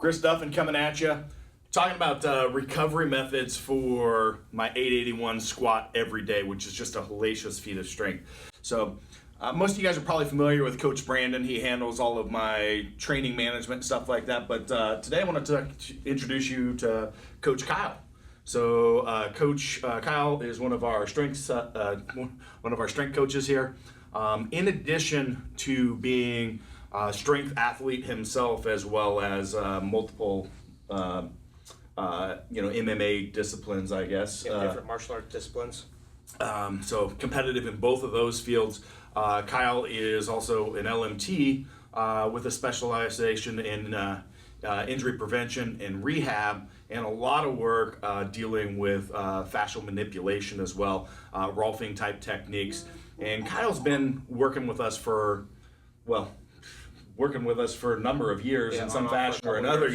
Chris Duffin coming at you, talking about recovery methods for my 881 squat every day, which is just a hellacious feat of strength. So most of you guys are probably familiar with Coach Brandon. He handles all of my training management and stuff like that. But today I wanted to introduce you to Coach Kyle. So Coach Kyle is one of our strength coaches here. In addition to being a strength athlete himself, as well as multiple MMA disciplines, I guess. Different martial art disciplines. So competitive in both of those fields. Kyle is also an LMT with a specialization in injury prevention and rehab, and a lot of work dealing with fascial manipulation as well, Rolfing type techniques. And Kyle's been working with us for a number of years in some fashion or another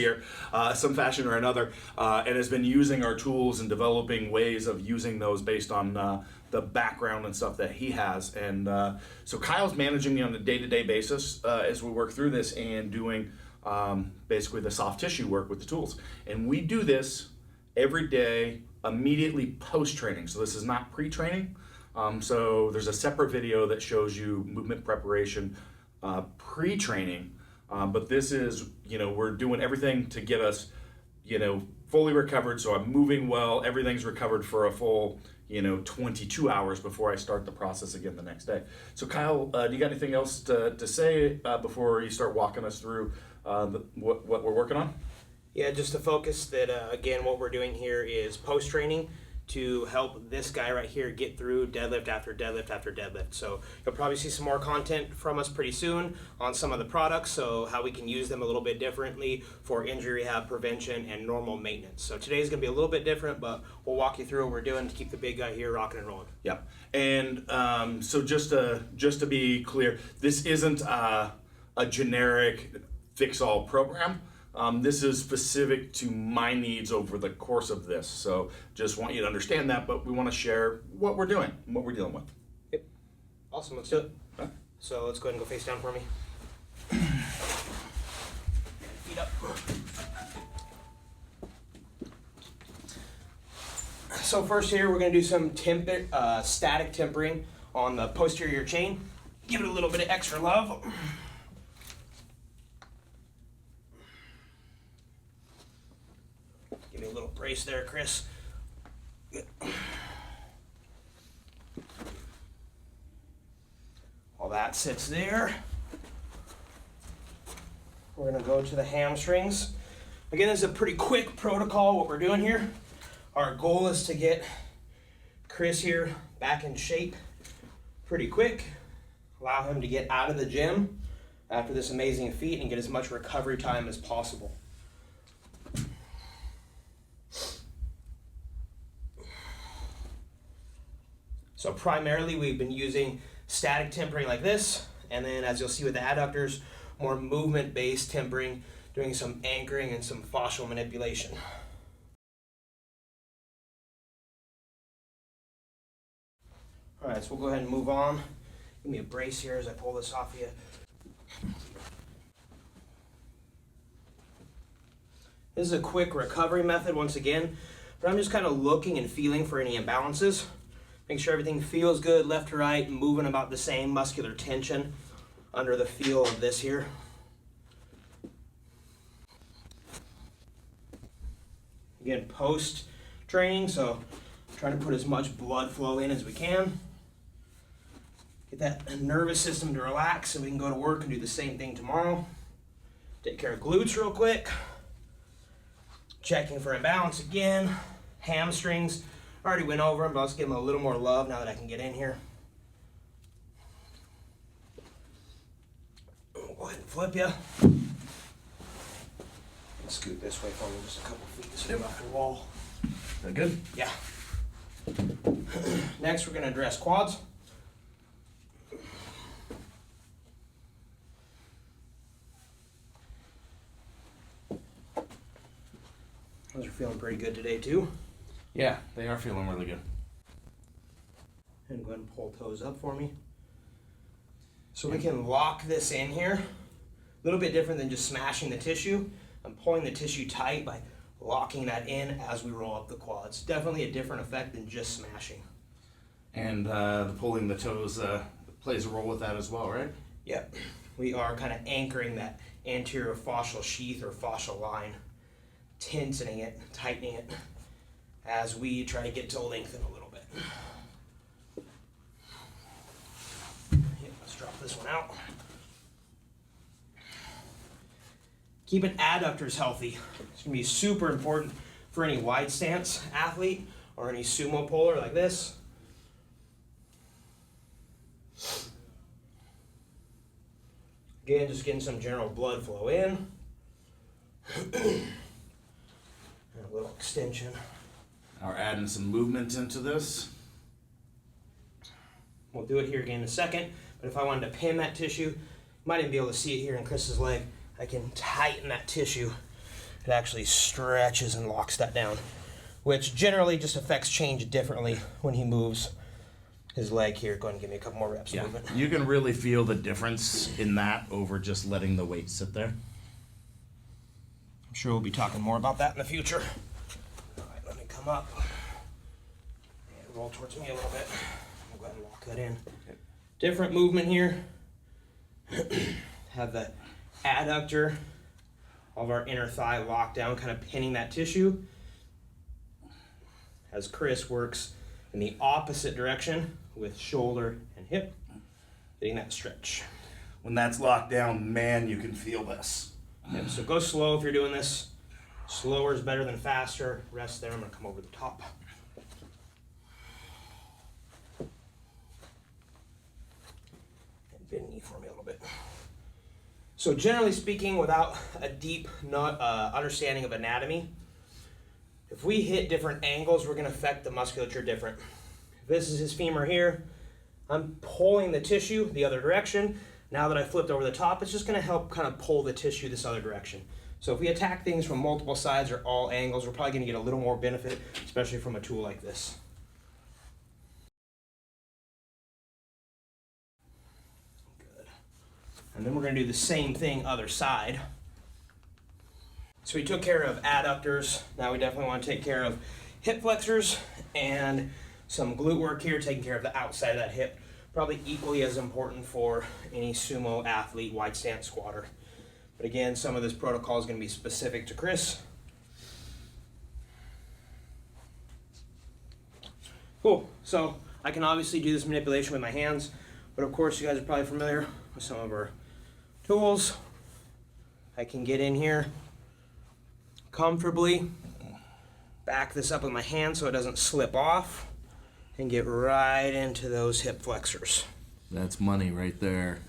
and has been using our tools and developing ways of using those based on the background and stuff that he has. And so Kyle's managing me on a day-to-day basis as we work through this and doing basically the soft tissue work with the tools. And we do this every day immediately post-training. So this is not pre-training. So there's a separate video that shows you movement preparation pre-training, but this is, we're doing everything to get us, fully recovered. So I'm moving well, everything's recovered for a full, 22 hours before I start the process again the next day. So Kyle, do you got anything else to say before you start walking us through what we're working on? Yeah, just to focus that, again, what we're doing here is post-training to help this guy right here get through deadlift after deadlift after deadlift. So you'll probably see some more content from us pretty soon on some of the products, so how we can use them a little bit differently for injury rehab, prevention, and normal maintenance. So today's gonna be a little bit different, but we'll walk you through what we're doing to keep the big guy here rocking and rolling. Yeah, and so just to be clear, this isn't a generic fix-all program. This is specific to my needs over the course of this. So just want you to understand that, but we want to share what we're doing and what we're dealing with. Yep. Awesome, let's do it. Okay. So let's go ahead and go face down for me. Feet up. So first here, we're gonna do some static tempering on the posterior chain. Give it a little bit of extra love. Give me a little brace there, Chris. Good. While that sits there, we're gonna go to the hamstrings. Again, this is a pretty quick protocol, what we're doing here. Our goal is to get Chris here back in shape pretty quick. Allow him to get out of the gym after this amazing feat and get as much recovery time as possible. So primarily we've been using static tempering like this, and then as you'll see with the adductors, more movement-based tempering, doing some anchoring and some fascial manipulation. All right, so we'll go ahead and move on. Give me a brace here as I pull this off of you. This is a quick recovery method once again, but I'm just kind of looking and feeling for any imbalances. Make sure everything feels good, left to right, moving about the same muscular tension under the feel of this here. Again, post-training, so trying to put as much blood flow in as we can. Get that nervous system to relax so we can go to work and do the same thing tomorrow. Take care of glutes real quick. Checking for imbalance again. Hamstrings. Already went over them, but let's give them a little more love now that I can get in here. Go ahead and flip you. Scoot this way for me just a couple feet so you're off the wall. Is that good? Yeah. Next, we're going to address quads. Those are feeling pretty good today too. Yeah, they are feeling really good. And go ahead and pull toes up for me. So we can lock this in here. A little bit different than just smashing the tissue. I'm pulling the tissue tight by locking that in as we roll up the quads. Definitely a different effect than just smashing. And the pulling the toes plays a role with that as well, right? Yep. We are kind of anchoring that anterior fascial sheath or fascial line, tensioning it, tightening it as we try to get to lengthen a little bit. Yeah, let's drop this one out. Keeping adductors healthy. It's going to be super important for any wide stance athlete or any sumo puller like this. Again, just getting some general blood flow in. And a little extension. Now we're adding some movement into this. We'll do it here again in a second, but if I wanted to pin that tissue, you might even be able to see it here in Chris's leg. I can tighten that tissue. It actually stretches and locks that down, which generally just affects change differently when he moves his leg here. Go ahead and give me a couple more reps. Yeah, Movement. you can really feel the difference in that over just letting the weight sit there. I'm sure we'll be talking more about that in the future. All right, let me come up and roll towards me a little bit. I'll go ahead and lock that in. Different movement here. Have the adductor of our inner thigh locked down, kind of pinning that tissue. As Chris works in the opposite direction with shoulder and hip, getting that stretch. When that's locked down, man, you can feel this. Yep, so go slow if you're doing this. Slower is better than faster. Rest there. I'm going to come over the top. And bend knee for me a little bit. So generally speaking, without a deep understanding of anatomy, if we hit different angles, we're going to affect the musculature different. If this is his femur here, I'm pulling the tissue the other direction. Now that I flipped over the top, it's just going to help kind of pull the tissue this other direction. So if we attack things from multiple sides or all angles, we're probably going to get a little more benefit, especially from a tool like this. Good. And then we're going to do the same thing other side. So we took care of adductors. Now we definitely want to take care of hip flexors and some glute work here, taking care of the outside of that hip. Probably equally as important for any sumo athlete, wide stance squatter. But again, some of this protocol is going to be specific to Chris. Cool. So I can obviously do this manipulation with my hands, but of course you guys are probably familiar with some of our tools. I can get in here comfortably, back this up with my hand so it doesn't slip off, and get right into those hip flexors. That's money right there.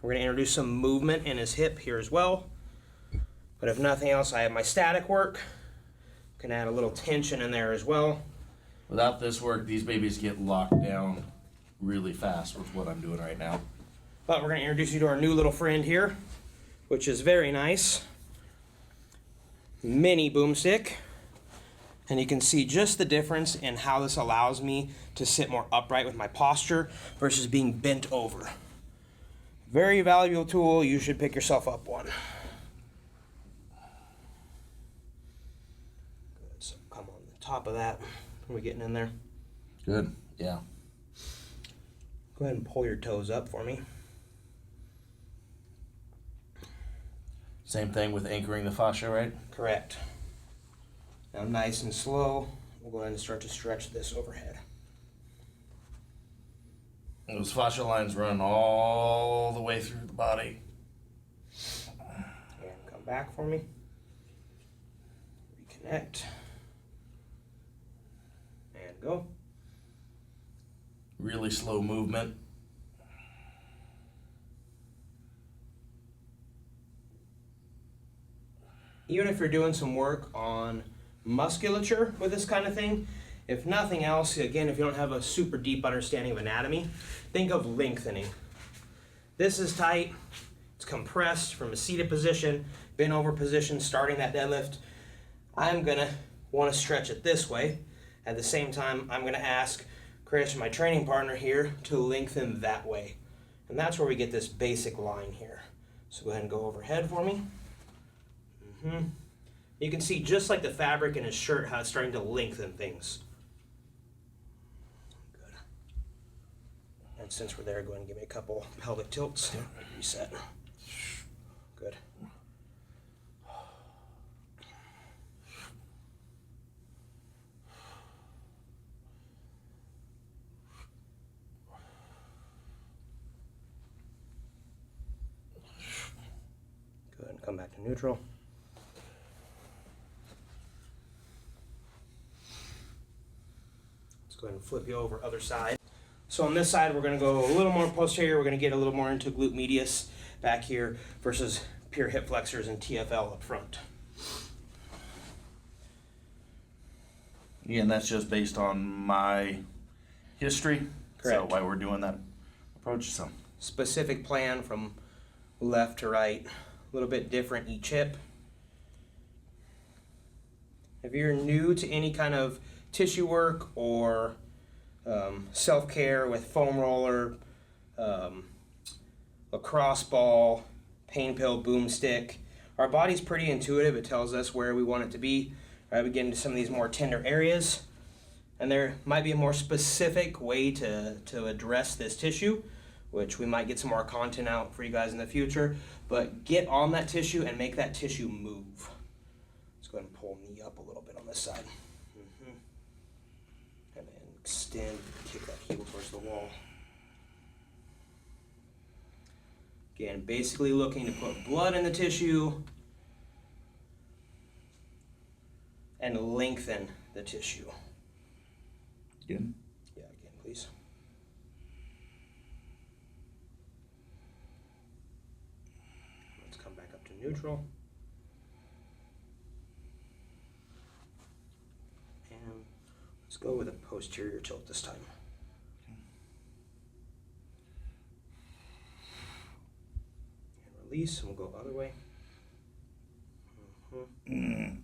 We're going to introduce some movement in his hip here as well. But if nothing else, I have my static work. Can add a little tension in there as well. Without this work, these babies get locked down really fast with what I'm doing right now. But we're going to introduce you to our new little friend here, which is very nice. Mini boomstick. And you can see just the difference in how this allows me to sit more upright with my posture versus being bent over. Very valuable tool. You should pick yourself up one. Good. So come on the top of that. Are we getting in there? Good. Yeah. Go ahead and pull your toes up for me. Same thing with anchoring the fascia, right? Correct. Now nice and slow, we'll go ahead and start to stretch this overhead. Those fascia lines run all the way through the body. And come back for me. Reconnect. And go. Really slow movement. Even if you're doing some work on musculature with this kind of thing, if nothing else, again, if you don't have a super deep understanding of anatomy, think of lengthening. This is tight, it's compressed from a seated position, bent over position, starting that deadlift. I'm gonna wanna stretch it this way. At the same time, I'm gonna ask Chris, my training partner here, to lengthen that way. And that's where we get this basic line here. So go ahead and go overhead for me. You can see just like the fabric in his shirt how it's starting to lengthen things. Good. And since we're there, go ahead and give me a couple pelvic tilts. Reset. Good. Good, and come back to neutral. Let's go ahead and flip you over other side. So on this side, we're going to go a little more posterior. We're going to get a little more into glute medius back here versus pure hip flexors and TFL up front. Yeah, and that's just based on my history. Correct. So why we're doing that approach. So Specific plan from left to right, a little bit different each hip. If you're new to any kind of tissue work or self-care with foam roller, lacrosse ball, pain pill, boomstick, our body's pretty intuitive. It tells us where we want it to be. Right, we get into some of these more tender areas, and there might be a more specific way to address this tissue, which we might get some more content out for you guys in the future. But get on that tissue and make that tissue move. Let's go ahead and pull knee up a little bit on this side. And then extend, kick that heel towards the wall. Again, basically looking to put blood in the tissue and lengthen the tissue. again. Yeah, again, please. Let's come back up to neutral. And let's go with a posterior tilt this time. And release, and we'll go other way. And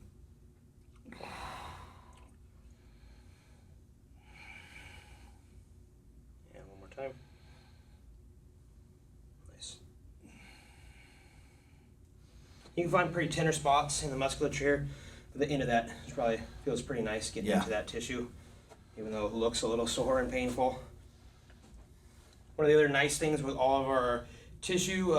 one more time. Nice. You can find pretty tender spots in the musculature here. The end of that probably feels pretty nice getting into that tissue, even though it looks a little sore and painful. One of the other nice things with all of our tissue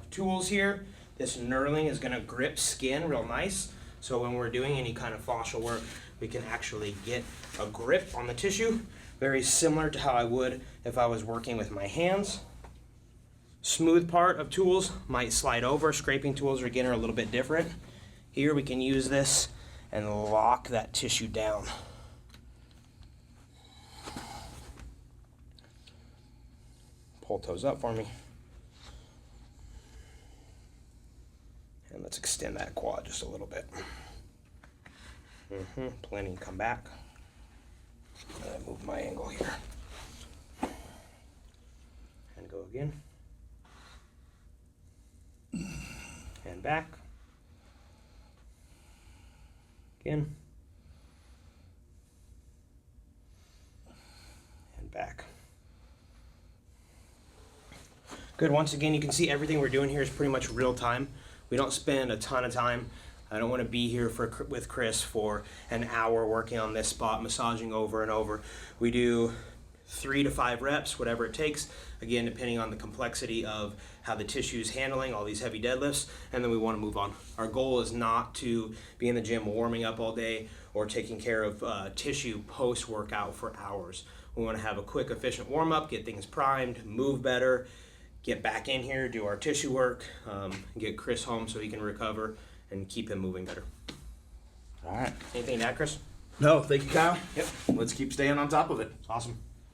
tools here, this knurling is going to grip skin real nice. So when we're doing any kind of fascial work, we can actually get a grip on the tissue, very similar to how I would if I was working with my hands. Smooth part of tools might slide over. Scraping tools again are a little bit different. Here we can use this and lock that tissue down. Pull toes up for me. And let's extend that quad just a little bit. Plenty, come back. And move my angle here. And go again. And back. Again. And back. Good, once again, you can see everything we're doing here is pretty much real time. We don't spend a ton of time. I don't want to be here with Chris for an hour working on this spot, massaging over and over. We do 3 to 5 reps, whatever it takes, again, depending on the complexity of how the tissue is handling all these heavy deadlifts, and then we want to move on. Our goal is not to be in the gym warming up all day or taking care of tissue post-workout for hours. We want to have a quick, efficient warm-up, get things primed, move better, get back in here, do our tissue work, get Chris home so he can recover and keep him moving better. All right. Anything to add, Chris? No, thank you, Kyle. Yep. Let's keep staying on top of it. Awesome.